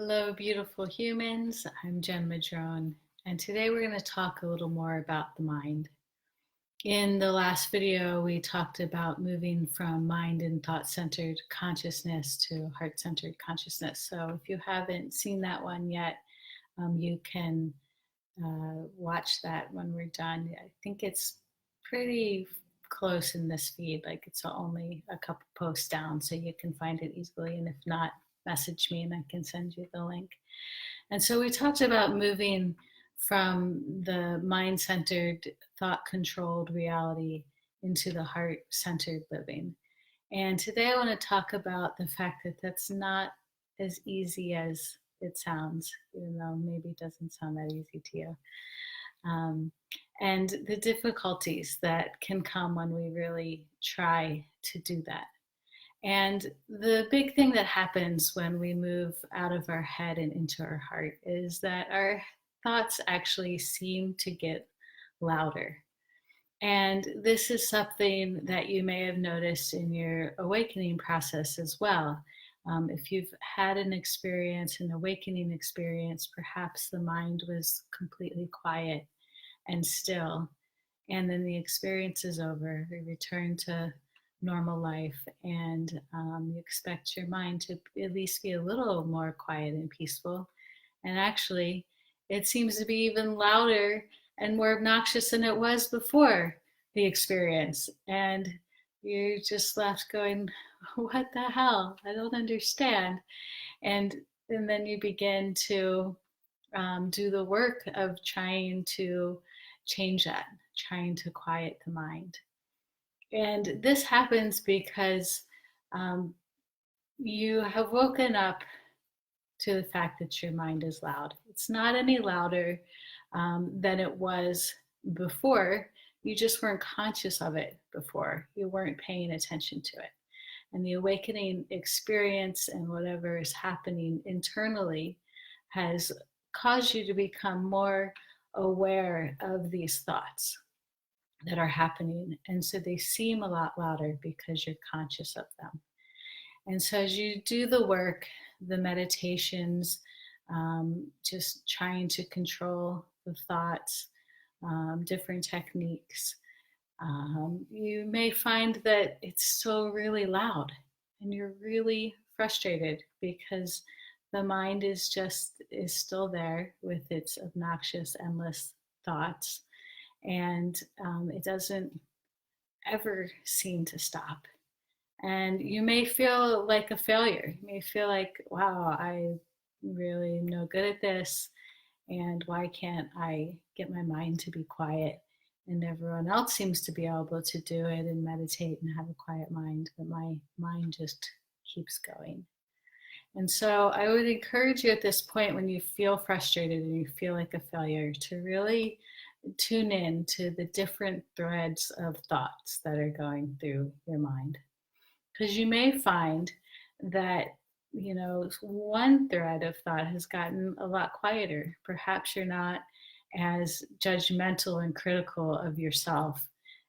Hello, beautiful humans. I'm Jen Madrone, and today we're going to talk a little more about the mind. In the last video, we talked about moving from mind and thought centered consciousness to heart centered consciousness. So if you haven't seen that one yet, you can watch that when we're done. I think it's pretty close in this feed, like it's only a couple posts down, so you can find it easily. And if not, message me and I can send you the link. And so we talked about moving from the mind centered, thought controlled reality into the heart centered living. And today I want to talk about the fact that that's not as easy as it sounds, even though maybe it doesn't sound that easy to you. Um, and the difficulties that can come when we really try to do that. And the big thing that happens when we move out of our head and into our heart is that our thoughts actually seem to get louder. And this is something that you may have noticed in your awakening process as well. If you've had an experience, an awakening experience, perhaps the mind was completely quiet and still, and then the experience is over. We return to normal life, and you expect your mind to at least be a little more quiet and peaceful. And actually, it seems to be even louder and more obnoxious than it was before the experience. And you're just left going, what the hell? I don't understand. And and then you begin to do the work of trying to change that, trying to quiet the mind. And this happens because um, you have woken up to the fact that your mind is loud. It's not any louder than it was before. You just weren't conscious of it before. You weren't paying attention to it. And the awakening experience and whatever is happening internally has caused you to become more aware of these thoughts that are happening. And so they seem a lot louder because you're conscious of them. And so as you do the work, the meditations, just trying to control the thoughts, different techniques, you may find that it's still really loud and you're really frustrated because the mind is still there with its obnoxious, endless thoughts, and it doesn't ever seem to stop. And you may feel like a failure. You may feel like, wow, I really am no good at this. And why can't I get my mind to be quiet? And everyone else seems to be able to do it and meditate and have a quiet mind, but my mind just keeps going. And so I would encourage you at this point, when you feel frustrated and you feel like a failure, to really tune in to the different threads of thoughts that are going through your mind. Because you may find that, one thread of thought has gotten a lot quieter. Perhaps you're not as judgmental and critical of yourself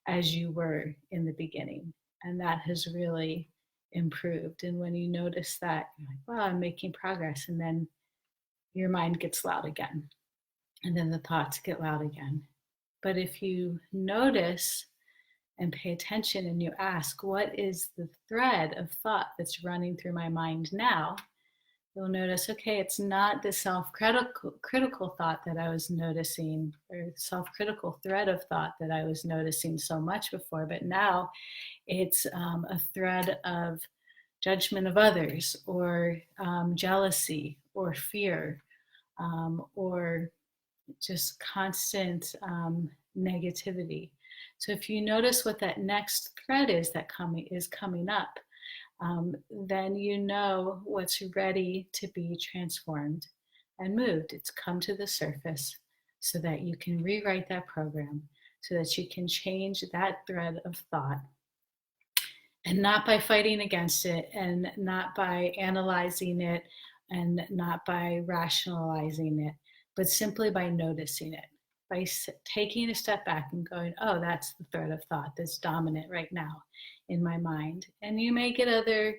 as you were in the beginning. And that has really improved. And when you notice that, you're like, wow, I'm making progress. And then your mind gets loud again. And then the thoughts get loud again. But if you notice and pay attention and you ask, what is the thread of thought that's running through my mind now? You'll notice, okay, it's not the self-critical thought that I was noticing, or self-critical thread of thought that I was noticing so much before, but now it's a thread of judgment of others, or jealousy, or fear, or just constant negativity. So if you notice what that next thread is that is coming up, then you know what's ready to be transformed and moved. It's come to the surface so that you can rewrite that program, so that you can change that thread of thought. And not by fighting against it, and not by analyzing it, and not by rationalizing it, but simply by noticing it, by taking a step back and going, oh, that's the thread of thought that's dominant right now in my mind. And you may get other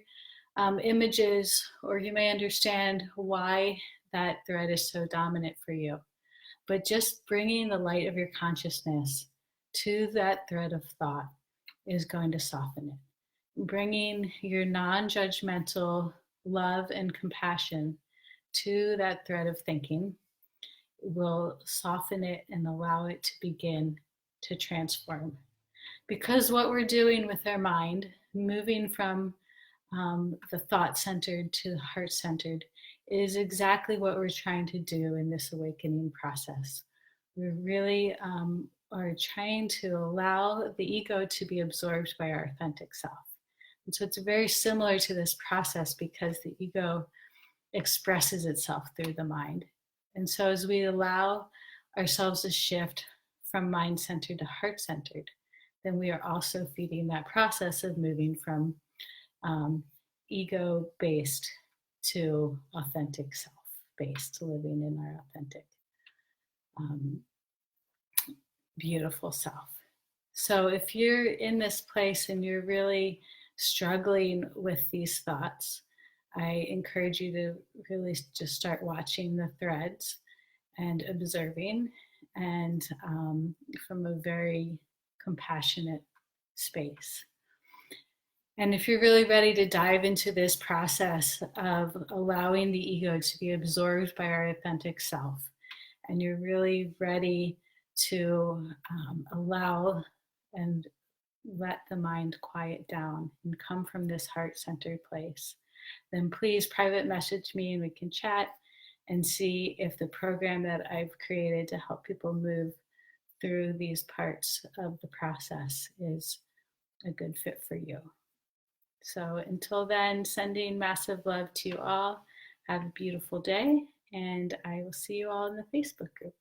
images, or you may understand why that thread is so dominant for you. But just bringing the light of your consciousness to that thread of thought is going to soften it. Bringing your non judgmental love and compassion to that thread of thinking will soften it and allow it to begin to transform. Because what we're doing with our mind, moving from the thought centered to heart centered, is exactly what we're trying to do in this awakening process. We really are trying to allow the ego to be absorbed by our authentic self. And so it's very similar to this process because the ego expresses itself through the mind. And so as we allow ourselves to shift from mind centered to heart centered, then we are also feeding that process of moving from ego based to authentic self based, living in our authentic, beautiful self. So if you're in this place and you're really struggling with these thoughts, I encourage you to really just start watching the threads and observing, and from a very compassionate space. And if you're really ready to dive into this process of allowing the ego to be absorbed by our authentic self, and you're really ready to allow and let the mind quiet down and come from this heart-centered place, then please private message me and we can chat and see if the program that I've created to help people move through these parts of the process is a good fit for you. So until then, sending massive love to you all. Have a beautiful day, and I will see you all in the Facebook group.